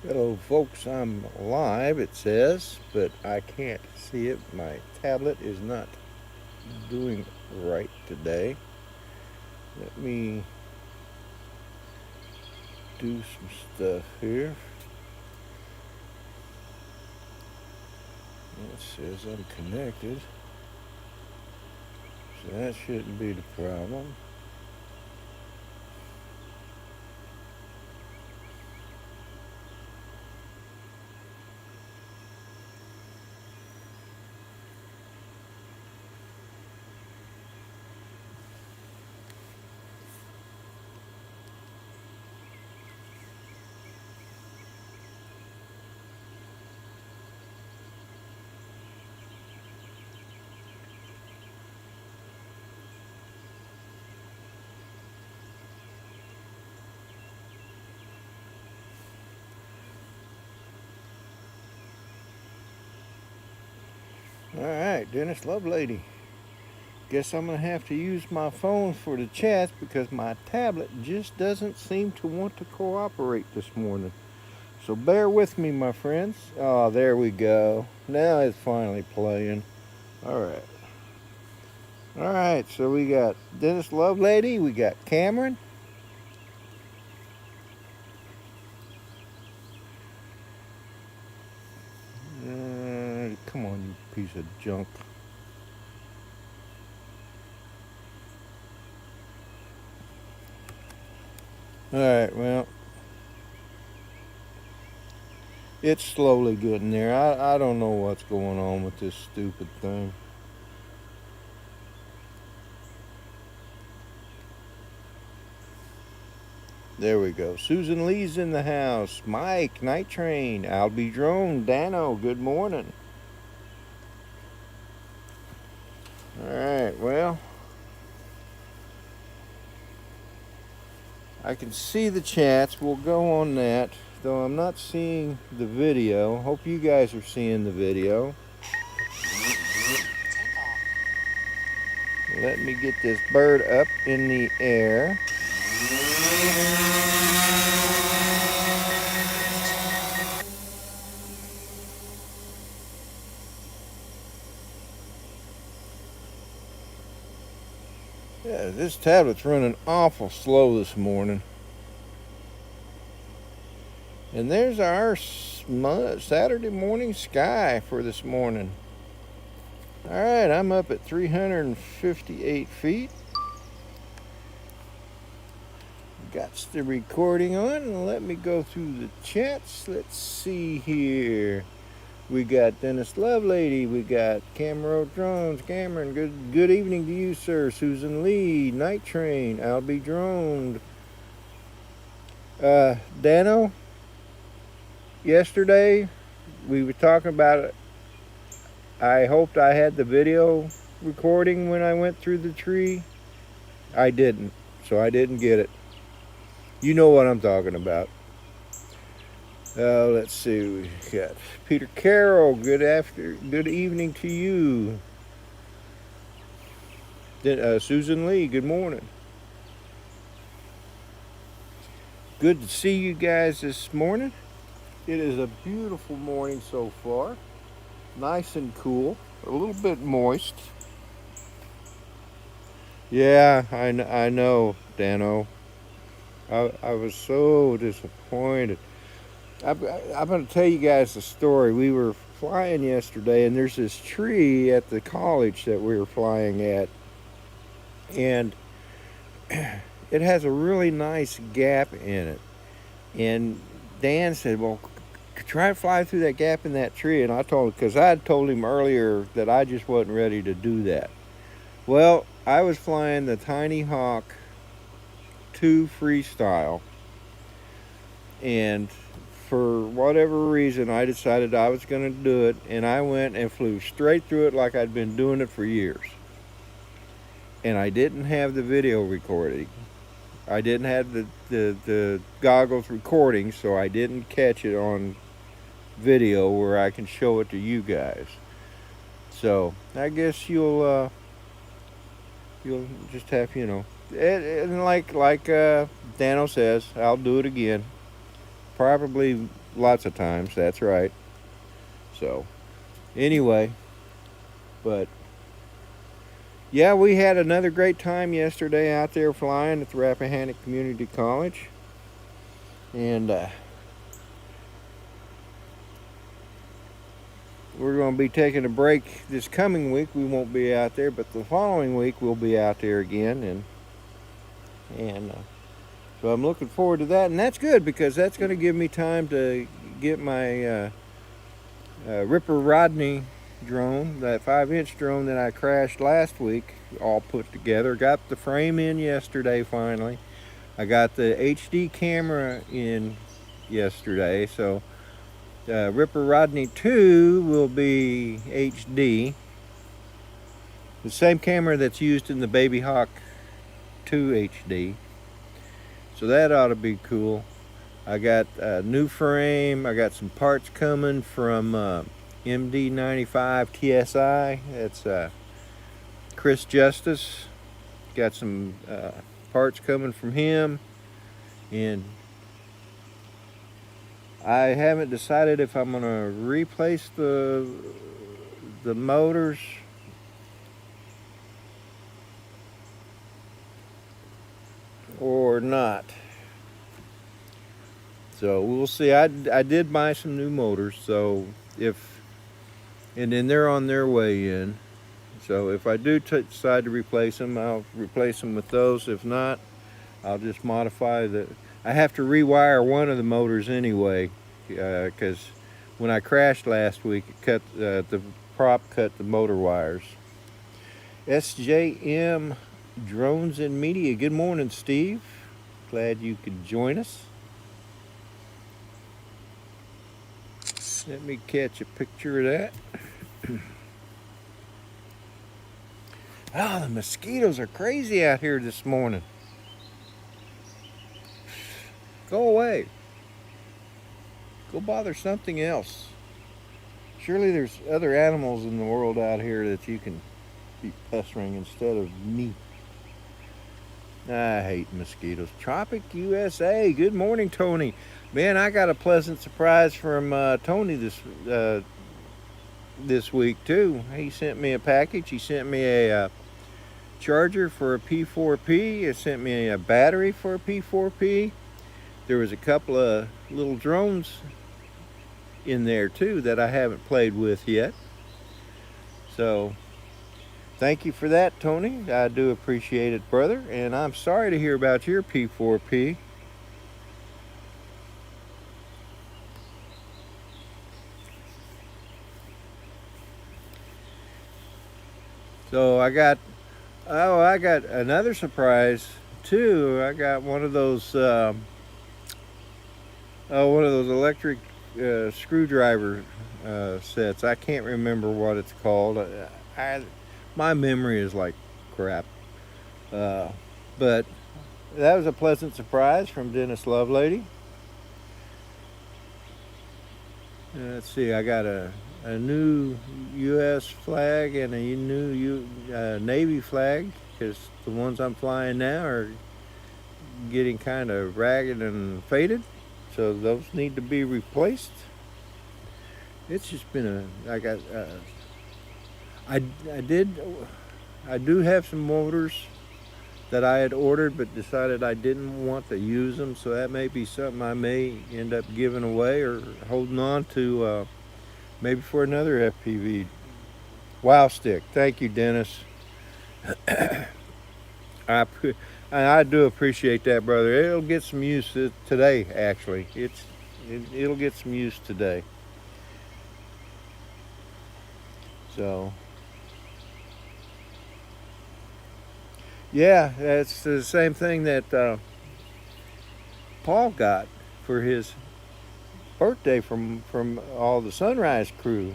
Hello folks, I'm live it says, but I can't see it. My tablet is not doing right today. Let me do some stuff here. It says I'm connected, so that shouldn't be the problem. Alright, Dennis Lovelady. Guess I'm going to have to use my phone for the chats because my tablet just doesn't seem to want to cooperate this morning. So bear with me, my friends. Oh, there we go. Now it's finally playing. Alright. Alright, so we got Dennis Lovelady, we got Cameron. Come on, you piece of junk. Alright, well, it's slowly getting there. I don't know what's going on with this stupid thing. There we go. Susan Lee's in the house. Mike, Night Train, Albie Drone, Dano, good morning. Alright, well, I can see the chats. We'll go on that, though I'm not seeing the video. Hope you guys are seeing the video. Let me get this bird up in the air. Yeah, this tablet's running awful slow this morning. And there's our Saturday morning sky for this morning. Alright, I'm up at 358 feet. Got the recording on. Let me go through the chats. Let's see here. We got Dennis Lovelady. We got Camero Drones. Cameron, good evening to you, sir. Susan Lee, Night Train, Albie Droned. Dano, yesterday we were talking about it. I hoped I had the video recording when I went through the tree. I didn't, so I didn't get it. You know what I'm talking about. Let's see. We got Peter Carroll. Good evening to you. Susan Lee. Good morning. Good to see you guys this morning. It is a beautiful morning so far. Nice and cool. A little bit moist. Yeah, I know, Dano. I was so disappointed. I'm going to tell you guys the story. We were flying yesterday, and there's this tree at the college that we were flying at, and it has a really nice gap in it. And Dan said, well, try to fly through that gap in that tree. And I told him, because I had told him earlier that I just wasn't ready to do that. Well, I was flying the Tiny Hawk 2 Freestyle, and for whatever reason, I decided I was going to do it, and I went and flew straight through it like I'd been doing it for years. And I didn't have the video recording. I didn't have the goggles recording, so I didn't catch it on video where I can show it to you guys. So I guess you'll just have, and like Dano says, I'll do it again. Probably lots of times. That's right. So anyway, but yeah, we had another great time yesterday out there flying at the Rappahannock Community College, and we're going to be taking a break this coming week. We won't be out there, but the following week we'll be out there again, and so I'm looking forward to that, and that's good because that's going to give me time to get my Ripper Rodney drone, that 5-inch drone that I crashed last week, all put together. Got the frame in yesterday finally. I got the HD camera in yesterday, so Ripper Rodney 2 will be HD. The same camera that's used in the Baby Hawk 2 HD. So that ought to be cool. I got a new frame. I got some parts coming from MD95 TSI. That's Chris Justice. Got some parts coming from him. And I haven't decided if I'm going to replace the motors or not. So we'll see. I did buy some new motors, so and then they're on their way in. So if I do decide to replace them, I'll replace them with those. If not, I'll just modify I have to rewire one of the motors anyway, because when I crashed last week, it cut the prop cut the motor wires. SJM Drones and Media. Good morning, Steve. Glad you could join us. Let me catch a picture of that. The mosquitoes are crazy out here this morning. Go away. Go bother something else. Surely there's other animals in the world out here that you can be pestering instead of me. I hate mosquitoes. Tropic USA. Good morning, Tony. Man, I got a pleasant surprise from Tony this week too. He sent me a package. He sent me a charger for a P4P. He sent me a battery for a P4P. There was a couple of little drones in there too that I haven't played with yet. So thank you for that, Tony. I do appreciate it, brother. And I'm sorry to hear about your P4P. So I got another surprise too. I got one of those electric screwdriver sets. I can't remember what it's called. My memory is like crap. But that was a pleasant surprise from Dennis Lovelady. Let's see, I got a new U.S. flag and a new Navy flag, because the ones I'm flying now are getting kind of ragged and faded, so those need to be replaced. It's just been I do have some motors that I had ordered but decided I didn't want to use them, so that may be something I may end up giving away or holding on to maybe for another FPV. Wow stick. Thank you, Dennis. I do appreciate that, brother. It'll get some use today, actually. It'll get some use today. So yeah, that's the same thing that Paul got for his birthday from all the Sunrise crew.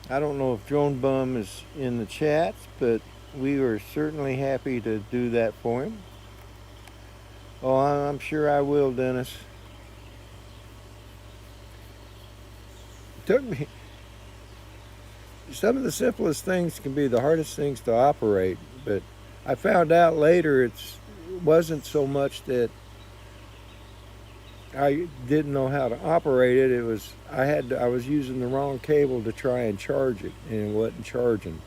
I don't know if Drone Bum is in the chat, but we were certainly happy to do that for him. Oh, I'm sure I will, Dennis. It took me. Some of the simplest things can be the hardest things to operate, but I found out later it wasn't so much that I didn't know how to operate it. I was using the wrong cable to try and charge it, and it wasn't charging.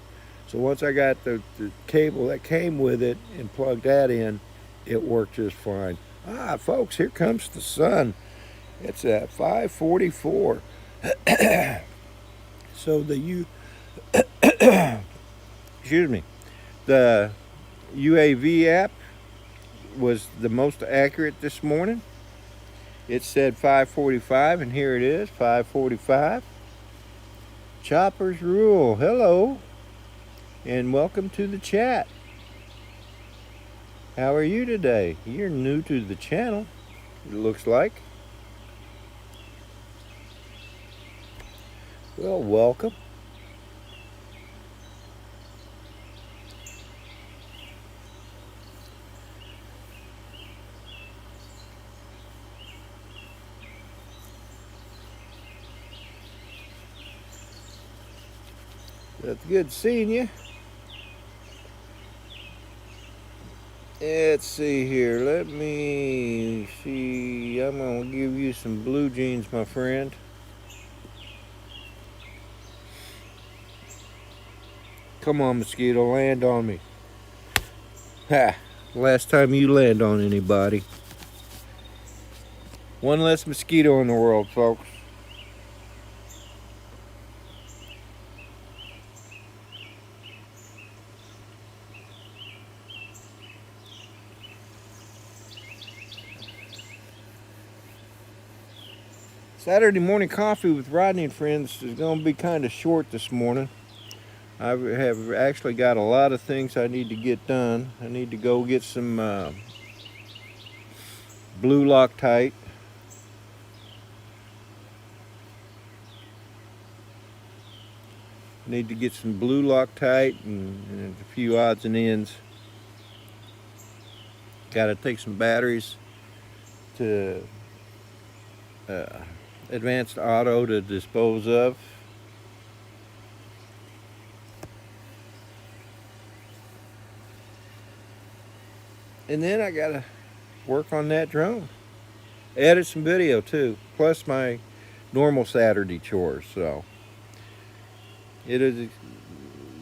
So once I got the cable that came with it and plugged that in, it worked just fine. Folks, here comes the sun. It's at 5:44. So excuse me, the UAV app was the most accurate this morning. It said 5:45, and here it is, 5:45. Choppers rule. Hello, and welcome to the chat. How are you today? You're new to the channel, it looks like. Well, welcome. That's good seeing you. Let's see here. Let me see. I'm going to give you some blue jeans, my friend. Come on, mosquito, land on me. Ha! Last time you land on anybody. One less mosquito in the world, folks. Saturday morning coffee with Rodney and friends is going to be kind of short this morning. I have actually got a lot of things I need to get done. I need to go get some blue Loctite. Need to get some blue Loctite and a few odds and ends. Got to take some batteries to Advanced Auto to dispose of. And then I gotta work on that drone. Edit some video too, plus my normal Saturday chores. So it is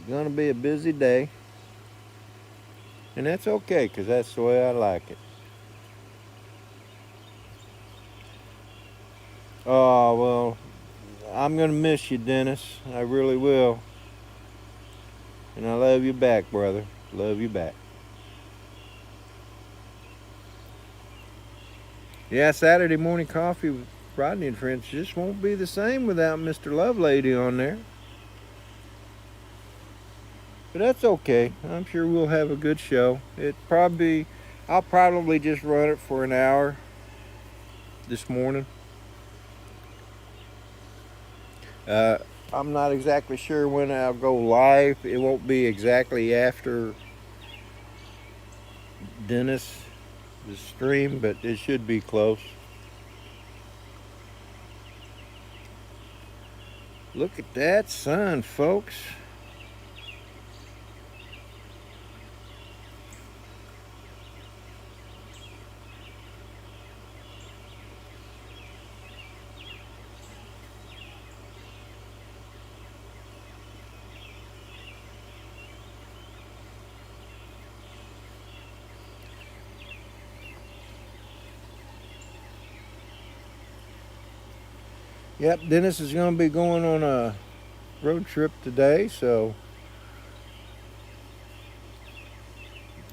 gonna be a busy day, and that's okay, because that's the way I like it. Oh, well, I'm gonna miss you, Dennis. I really will. And I love you back, brother. Love you back. Yeah, Saturday morning coffee with Rodney and friends just won't be the same without Mr. Lovelady on there. But that's okay. I'm sure we'll have a good show. I'll probably just run it for an hour this morning. I'm not exactly sure when I'll go live. It won't be exactly after Dennis' stream, but it should be close. Look at that sun, folks. Yep, Dennis is going to be going on a road trip today, so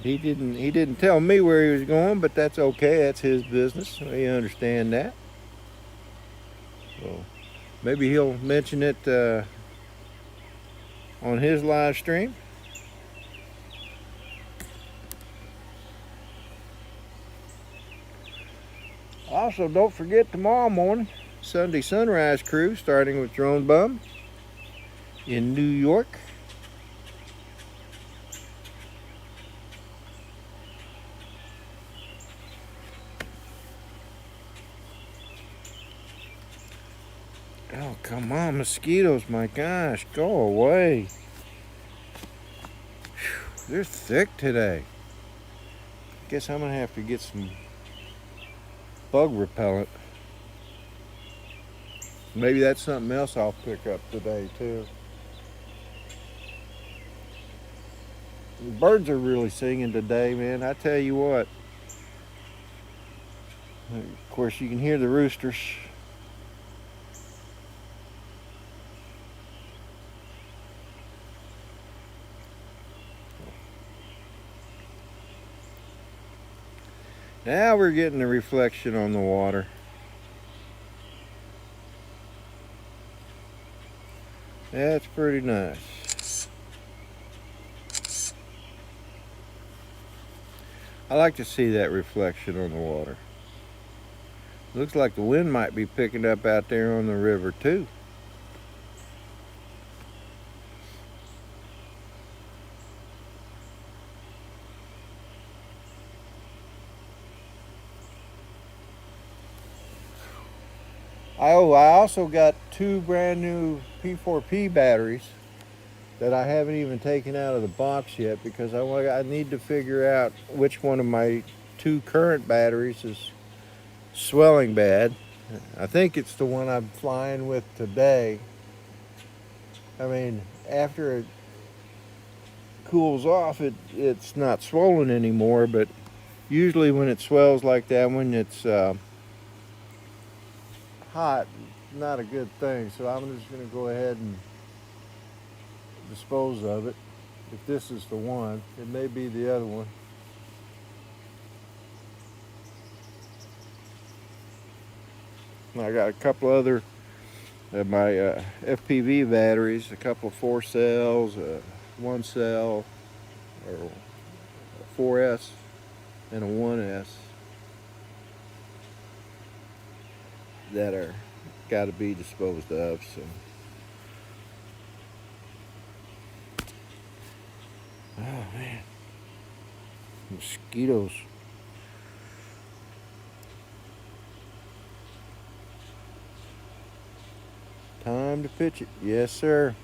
he didn't tell me where he was going, but that's okay. That's his business. We understand that. So maybe he'll mention it on his live stream. Also, don't forget tomorrow morning, Sunday Sunrise Crew, starting with Drone Bum in New York. Oh, come on, mosquitoes, my gosh, go away. Whew, they're thick today. Guess I'm gonna have to get some bug repellent. Maybe that's something else I'll pick up today too. The birds are really singing today, man. I tell you what. Of course, you can hear the roosters. Now we're getting the reflection on the water. That's pretty nice. I like to see that reflection on the water. Looks like the wind might be picking up out there on the river too. I also got 2 brand new P4P batteries that I haven't even taken out of the box yet because I need to figure out which one of my 2 current batteries is swelling bad. I think it's the one I'm flying with today. I mean, after it cools off, it's not swollen anymore, but usually when it swells like that, when it's hot, not a good thing. So I'm just going to go ahead and dispose of it. If this is the one, it may be the other one. I got a couple other of my FPV batteries, a couple of 4 cells, 1 cell, or a 4S and a 1S that are got to be disposed of. So oh man, mosquitoes. Time to pitch it. Yes, sir.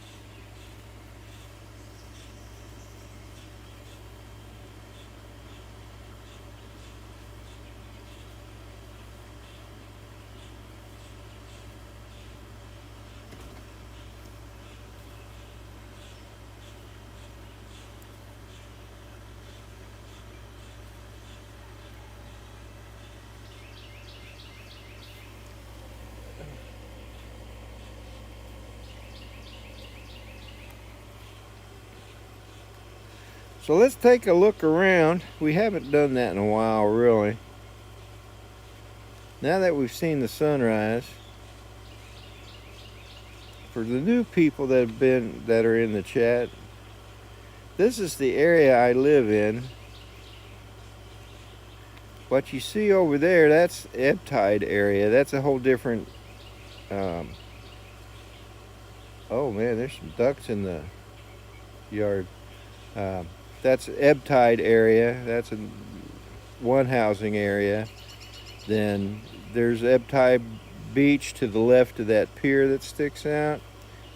So let's take a look around. We haven't done that in a while, really. Now that we've seen the sunrise, for the new people that are in the chat, this is the area I live in. What you see over there, that's ebb tide area. That's a whole different. Oh man, there's some ducks in the yard. That's ebb tide area. That's one housing area. Then there's ebb tide beach to the left of that pier that sticks out,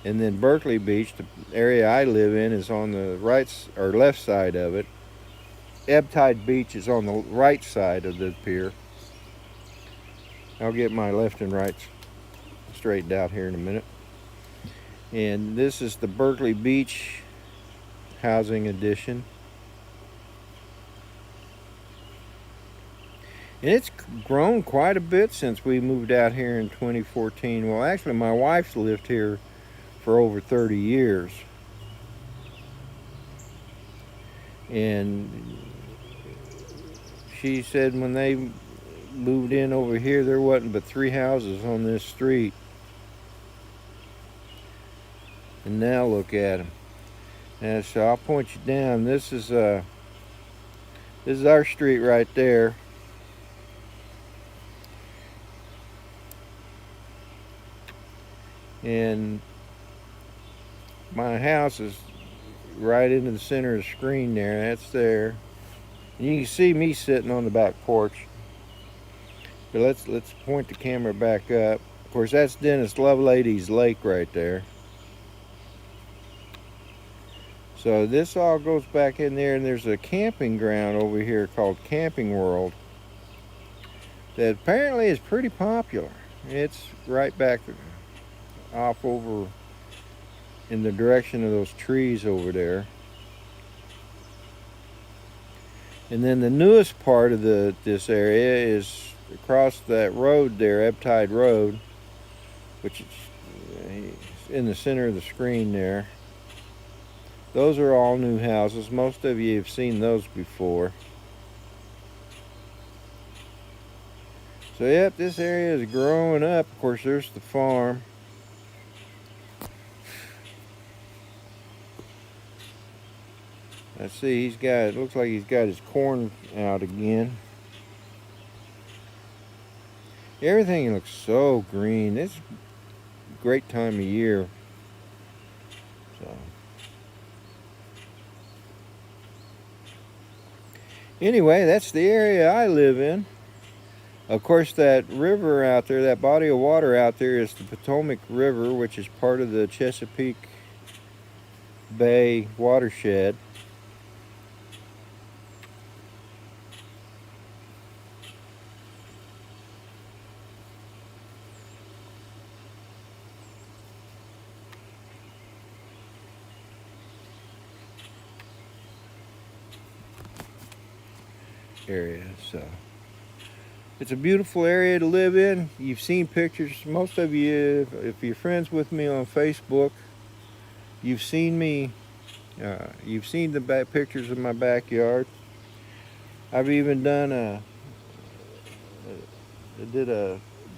and then Berkeley Beach, the area I live in, is on the right or left side of it. Ebb tide beach is on the right side of the pier. I'll get my left and right straightened out here in a minute. And this is the Berkeley Beach housing addition. And it's grown quite a bit since we moved out here in 2014. Well, actually, my wife's lived here for over 30 years. And she said when they moved in over here, there wasn't but 3 houses on this street. And now look at them. And so I'll point you down. This is our street right there. And my house is right into the center of the screen there. That's there. And you can see me sitting on the back porch. But let's point the camera back up. Of course, that's Dennis Lovelady's lake right there. So this all goes back in there, and there's a camping ground over here called Camping World that apparently is pretty popular. It's right back there. off over in the direction of those trees over there. And then the newest part of this area is across that road there, Ebb Tide Road, which is in the center of the screen there. Those are all new houses. Most of you have seen those before. So yep, this area is growing up. Of course, there's the farm. Let's see, it looks like he's got his corn out again. Everything looks so green. It's a great time of year. So anyway, that's the area I live in. Of course, that river out there, that body of water out there is the Potomac River, which is part of the Chesapeake Bay watershed. Area, so it's a beautiful area to live in. You've seen pictures. Most of you, if you're friends with me on Facebook, you've seen me. You've seen the pictures of my backyard. I've even done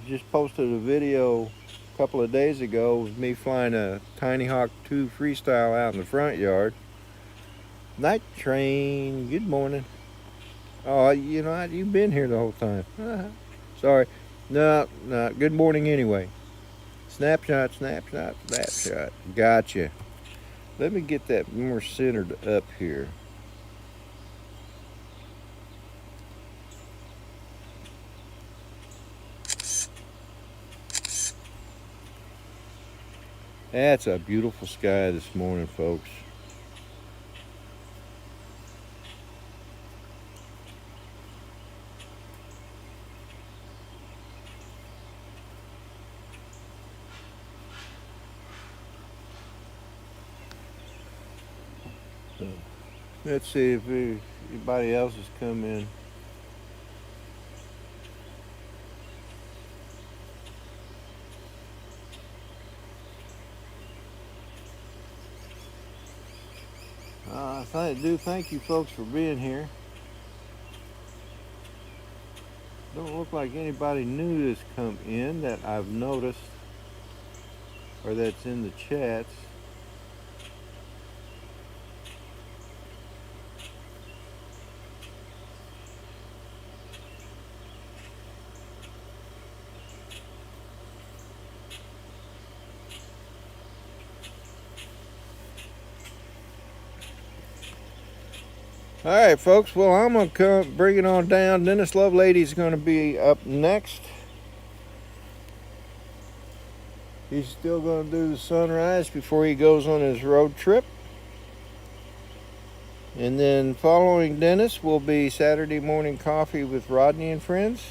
just posted a video a couple of days ago of me flying a Tiny Hawk 2 freestyle out in the front yard. Night train. Good morning. Oh, you know, you've been here the whole time. Sorry. No. Good morning anyway. Snapshot. Gotcha. Let me get that more centered up here. That's a beautiful sky this morning, folks. So, let's see if anybody else has come in. I do thank you folks for being here. Don't look like anybody new has come in that I've noticed or that's in the chats. All right, folks. Well, I'm going to bring it on down. Dennis Lovelady is going to be up next. He's still going to do the sunrise before he goes on his road trip. And then following Dennis will be Saturday morning coffee with Rodney and friends.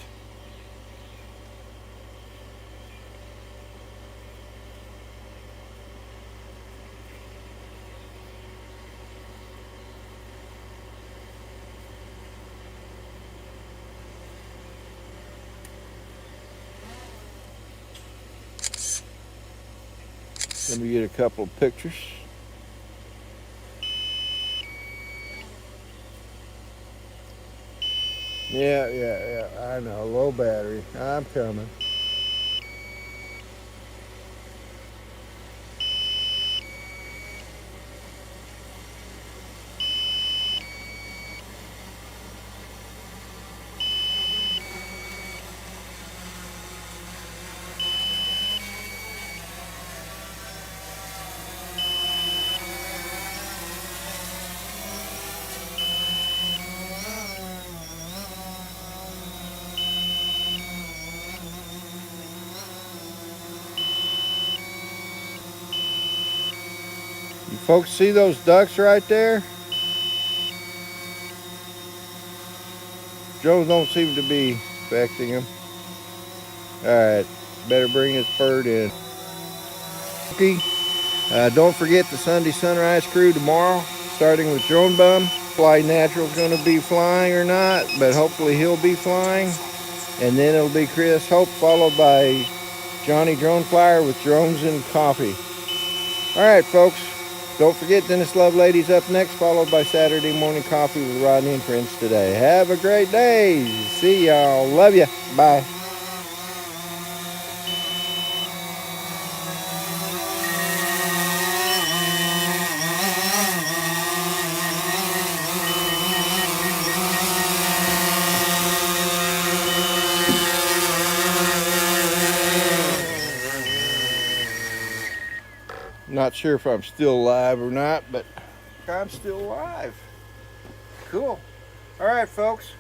Let me get a couple of pictures. Yeah. I know. Low battery. I'm coming. You folks see those ducks right there? Joe don't seem to be affecting them. All right, better bring this bird in. Don't forget the Sunday Sunrise Crew tomorrow, starting with Drone Bum. Fly Natural's going to be flying or not, but hopefully he'll be flying. And then it'll be Chris Hope, followed by JohnnieDoneflyer with drones and coffee. All right, folks. Don't forget Dennis Lovelady's up next, followed by Saturday Morning Coffee with Rodney and Friends today. Have a great day. See y'all. Love ya. Bye. Not sure if I'm still live or not, but I'm still live. Cool. All right, folks.